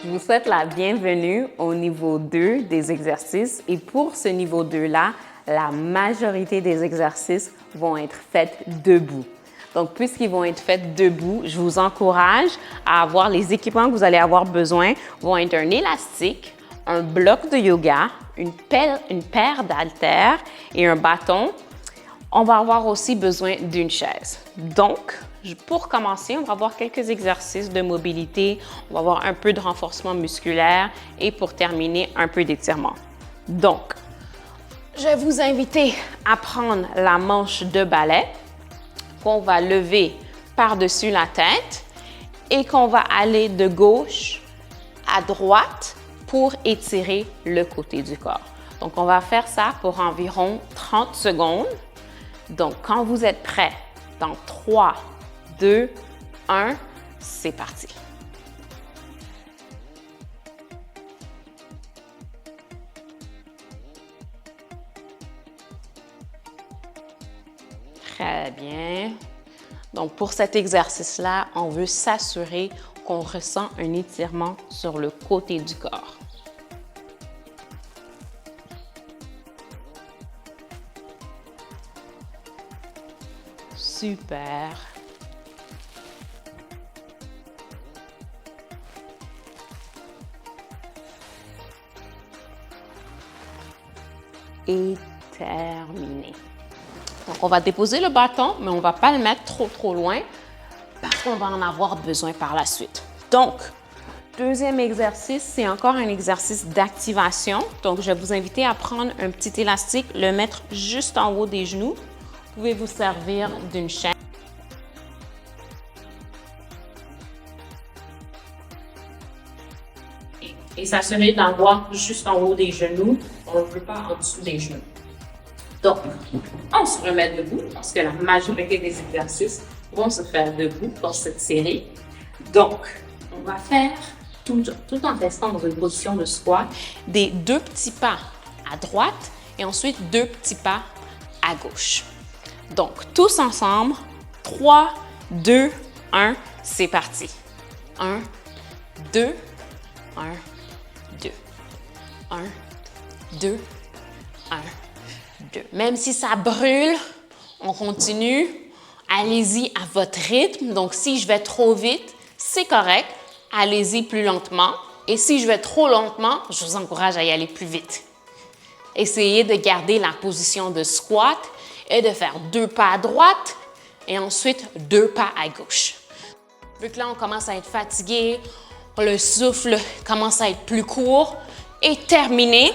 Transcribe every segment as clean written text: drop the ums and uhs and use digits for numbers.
Je vous souhaite la bienvenue au niveau 2 des exercices et pour ce niveau 2-là, la majorité des exercices vont être faits debout. Donc, puisqu'ils vont être faits debout, je vous encourage à avoir les équipements que vous allez avoir besoin vont être un élastique, un bloc de yoga, une paire d'haltères et un bâton. On va avoir aussi besoin d'une chaise. Donc, pour commencer, on va avoir quelques exercices de mobilité, on va avoir un peu de renforcement musculaire et pour terminer, un peu d'étirement. Donc, je vais vous inviter à prendre la manche de balai qu'on va lever par-dessus la tête et qu'on va aller de gauche à droite pour étirer le côté du corps. Donc, on va faire ça pour environ 30 secondes. Donc, quand vous êtes prêts, dans 3, 2, 1, c'est parti. Très bien. Donc, pour cet exercice-là, on veut s'assurer qu'on ressent un étirement sur le côté du corps. Super. Et terminé. Donc, on va déposer le bâton, mais on ne va pas le mettre trop loin parce qu'on va en avoir besoin par la suite. Donc, deuxième exercice, c'est encore un exercice d'activation. Donc, je vais vous inviter à prendre un petit élastique, le mettre juste en haut des genoux. Vous pouvez vous servir d'une chaîne. Et s'assurer d'avoir juste en haut des genoux. On ne veut pas en dessous des genoux. Donc, on se remet debout parce que la majorité des exercices vont se faire debout dans cette série. Donc, on va faire, tout en restant dans une position de squat, des 2 petits pas à droite et ensuite 2 petits pas à gauche. Donc, tous ensemble, 3, 2, 1, c'est parti. 1, 2, 1, 2, 1, 2, 1, 2. Même si ça brûle, on continue. Allez-y à votre rythme. Donc, si je vais trop vite, c'est correct. Allez-y plus lentement. Et si je vais trop lentement, je vous encourage à y aller plus vite. Essayez de garder la position de squat et de faire 2 pas à droite et ensuite 2 pas à gauche. Vu que là, on commence à être fatigué, le souffle commence à être plus court et terminé.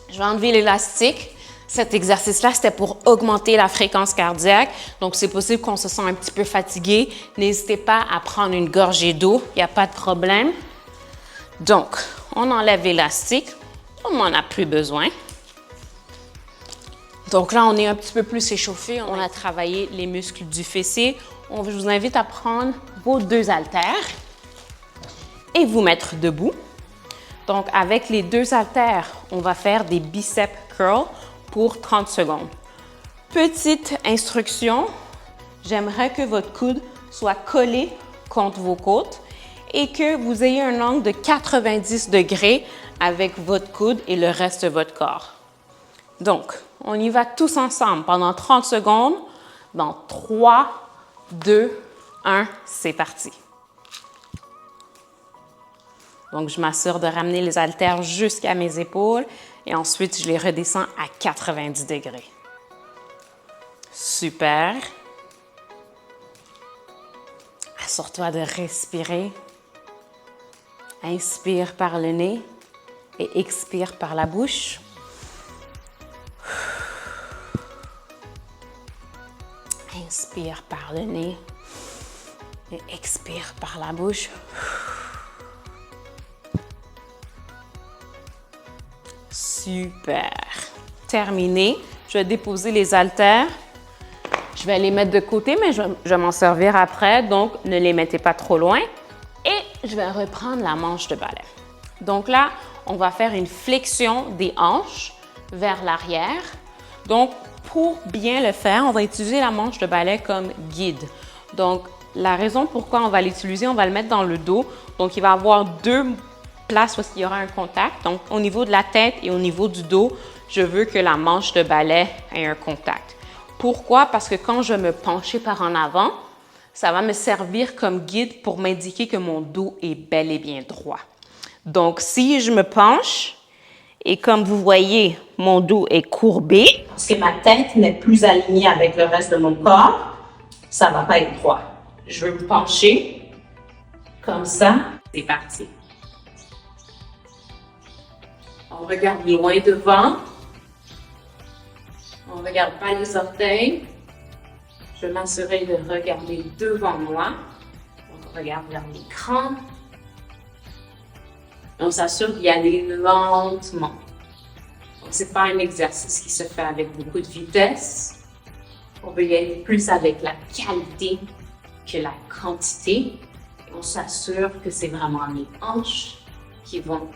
Je vais enlever l'élastique. Cet exercice-là, c'était pour augmenter la fréquence cardiaque. Donc, c'est possible qu'on se sent un petit peu fatigué. N'hésitez pas à prendre une gorgée d'eau. Il n'y a pas de problème. Donc, on enlève l'élastique. On n'en a plus besoin. Donc là, on est un petit peu plus échauffé. On a travaillé les muscles du fessier. Je vous invite à prendre vos 2 haltères et vous mettre debout. Donc, avec les 2 haltères, on va faire des biceps curls pour 30 secondes. Petite instruction, j'aimerais que votre coude soit collé contre vos côtes et que vous ayez un angle de 90 degrés avec votre coude et le reste de votre corps. Donc, on y va tous ensemble pendant 30 secondes. Dans 3, 2, 1, c'est parti. Donc, je m'assure de ramener les haltères jusqu'à mes épaules et ensuite, je les redescends à 90 degrés. Super. Assure-toi de respirer. Inspire par le nez et expire par la bouche. Inspire par le nez et expire par la bouche. Super. Terminé. Je vais déposer les haltères. Je vais les mettre de côté, mais je vais m'en servir après. Donc, ne les mettez pas trop loin. Et je vais reprendre la manche de balai. Donc là, on va faire une flexion des hanches vers l'arrière. Donc, pour bien le faire, on va utiliser la manche de balai comme guide. Donc, la raison pourquoi on va l'utiliser, on va le mettre dans le dos. Donc, il va avoir 2 place où il y aura un contact. Donc, au niveau de la tête et au niveau du dos, je veux que la manche de balai ait un contact. Pourquoi? Parce que quand je vais me pencher par en avant, ça va me servir comme guide pour m'indiquer que mon dos est bel et bien droit. Donc, si je me penche et comme vous voyez, mon dos est courbé, parce que ma tête n'est plus alignée avec le reste de mon corps, ça ne va pas être droit. Je veux me pencher comme ça. C'est parti. On regarde loin devant. On ne regarde pas les orteils. Je m'assurer de regarder devant moi. On regarde vers l'écran. On s'assure d'y aller lentement. Ce n'est pas un exercice qui se fait avec beaucoup de vitesse. On veut y aller plus avec la qualité que la quantité. Et on s'assure que c'est vraiment les hanches qui vont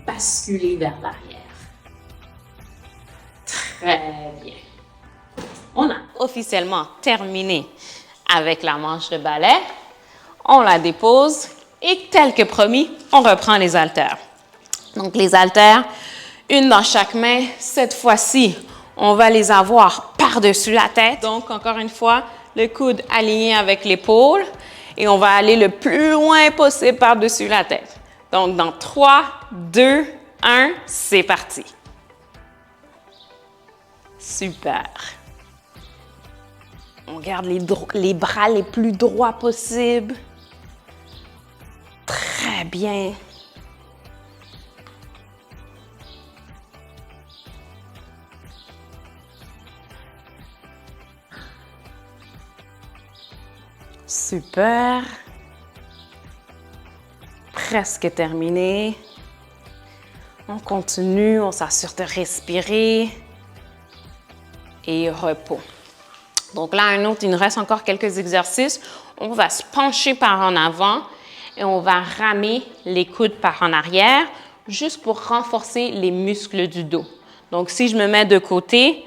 basculer vers l'arrière. Très bien. On a officiellement terminé avec la manche de balai. On la dépose et tel que promis, on reprend les haltères. Donc les haltères, une dans chaque main. Cette fois-ci, on va les avoir par-dessus la tête. Donc encore une fois, le coude aligné avec l'épaule et on va aller le plus loin possible par-dessus la tête. Donc dans 3, 2, 1, c'est parti. Super. On garde les bras les plus droits possibles. Très bien. Super. Presque terminé. On continue, on s'assure de respirer. Et repos. Donc là, il nous reste encore quelques exercices. On va se pencher par en avant et on va ramer les coudes par en arrière juste pour renforcer les muscles du dos. Donc, si je me mets de côté,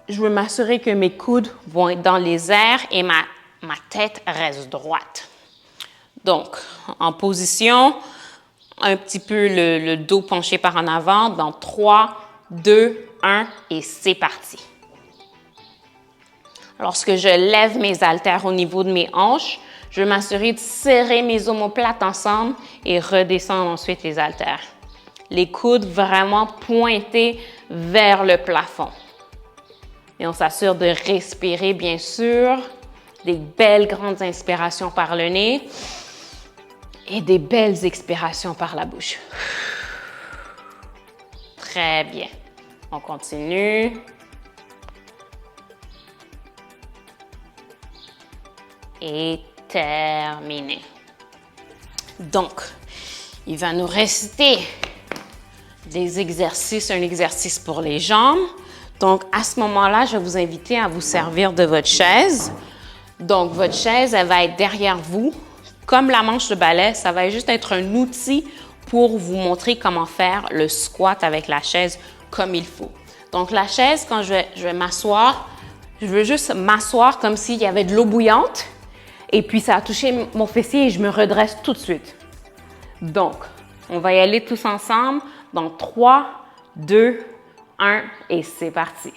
je veux m'assurer que mes coudes vont être dans les airs et ma tête reste droite. Donc, en position, un petit peu le dos penché par en avant dans 3, 2, 1 et c'est parti. Lorsque je lève mes haltères au niveau de mes hanches, je vais m'assurer de serrer mes omoplates ensemble et redescendre ensuite les haltères. Les coudes vraiment pointés vers le plafond. Et on s'assure de respirer, bien sûr, des belles grandes inspirations par le nez et des belles expirations par la bouche. Très bien. On continue. Et terminé. Donc, il va nous rester des exercices, un exercice pour les jambes. Donc, à ce moment-là, je vais vous inviter à vous servir de votre chaise. Donc, votre chaise, elle va être derrière vous. Comme la manche de balai, ça va juste être un outil pour vous montrer comment faire le squat avec la chaise comme il faut. Donc, la chaise, quand je vais m'asseoir, je veux juste m'asseoir comme s'il y avait de l'eau bouillante. Et puis, ça a touché mon fessier et je me redresse tout de suite. Donc, on va y aller tous ensemble dans 3, 2, 1 et c'est parti.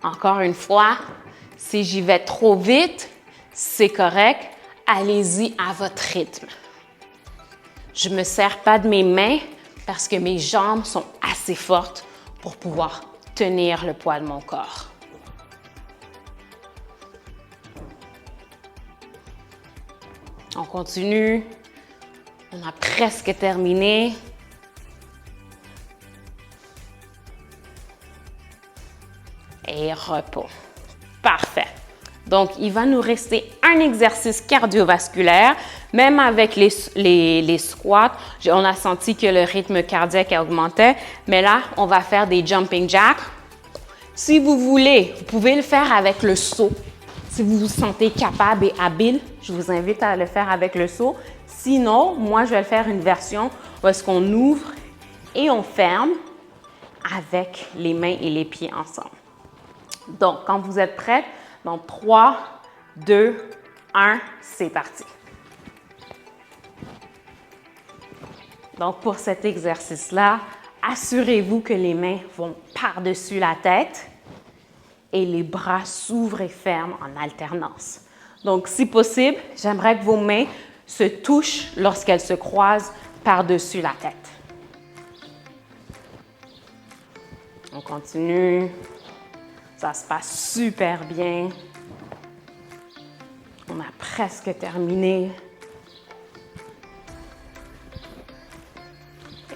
Encore une fois, si j'y vais trop vite, c'est correct. Allez-y à votre rythme. Je ne me sers pas de mes mains parce que mes jambes sont assez fortes pour pouvoir tenir le poids de mon corps. On continue. On a presque terminé. Et repos. Parfait. Donc, il va nous rester un exercice cardiovasculaire. Même avec les squats, on a senti que le rythme cardiaque augmentait. Mais là, on va faire des jumping jacks. Si vous voulez, vous pouvez le faire avec le saut. Si vous vous sentez capable et habile, je vous invite à le faire avec le saut. Sinon, moi, je vais faire une version où est-ce qu'on ouvre et on ferme avec les mains et les pieds ensemble. Donc, quand vous êtes prêts, dans 3, 2, 1, c'est parti. Donc, pour cet exercice-là, assurez-vous que les mains vont par-dessus la tête et les bras s'ouvrent et ferment en alternance. Donc, si possible, j'aimerais que vos mains se touchent lorsqu'elles se croisent par-dessus la tête. On continue. Ça se passe super bien. On a presque terminé.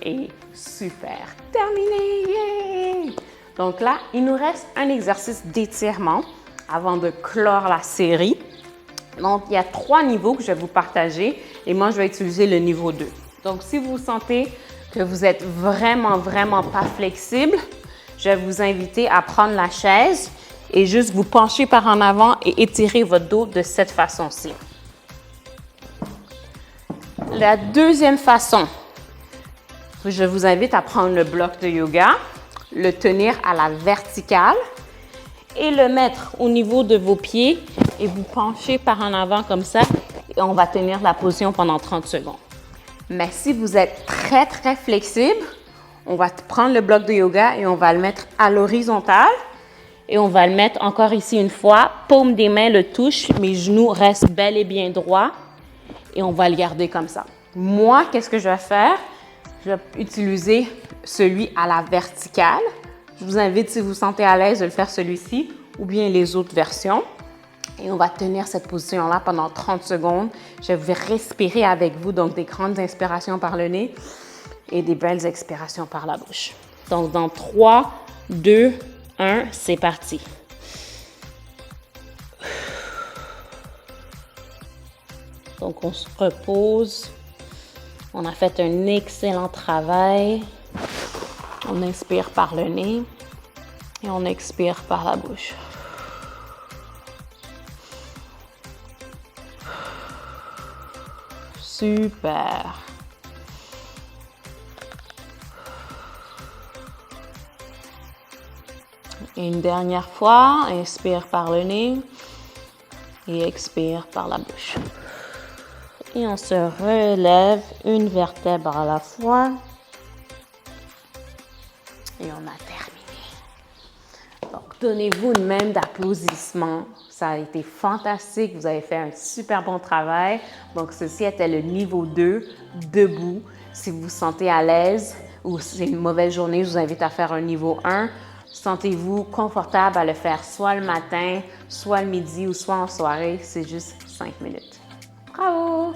Et super, terminé! Yeah! Donc là, il nous reste un exercice d'étirement avant de clore la série. Donc, il y a 3 niveaux que je vais vous partager et moi, je vais utiliser le niveau 2. Donc, si vous sentez que vous êtes vraiment pas flexible, je vais vous inviter à prendre la chaise et juste vous pencher par en avant et étirer votre dos de cette façon-ci. La deuxième façon, je vous invite à prendre le bloc de yoga, le tenir à la verticale et le mettre au niveau de vos pieds et vous pencher par en avant comme ça et on va tenir la position pendant 30 secondes. Mais si vous êtes très flexible, on va prendre le bloc de yoga et on va le mettre à l'horizontale et on va le mettre encore ici une fois. Paume des mains le touche, mes genoux restent bel et bien droits et on va le garder comme ça. Moi, qu'est-ce que je vais faire? Je vais utiliser celui à la verticale. Je vous invite, si vous vous sentez à l'aise, de le faire celui-ci ou bien les autres versions. Et on va tenir cette position-là pendant 30 secondes. Je vais respirer avec vous, donc des grandes inspirations par le nez et des belles expirations par la bouche. Donc, dans 3, 2, 1, c'est parti. Donc, on se repose. On a fait un excellent travail. On inspire par le nez et on expire par la bouche. Super. Et une dernière fois, inspire par le nez et expire par la bouche. Et on se relève une vertèbre à la fois. Et on a terminé. Donc, donnez-vous une main d'applaudissement. Ça a été fantastique. Vous avez fait un super bon travail. Donc, ceci était le niveau 2, debout. Si vous vous sentez à l'aise ou si c'est une mauvaise journée, je vous invite à faire un niveau 1. Sentez-vous confortable à le faire soit le matin, soit le midi ou soit en soirée. C'est juste 5 minutes. Bravo!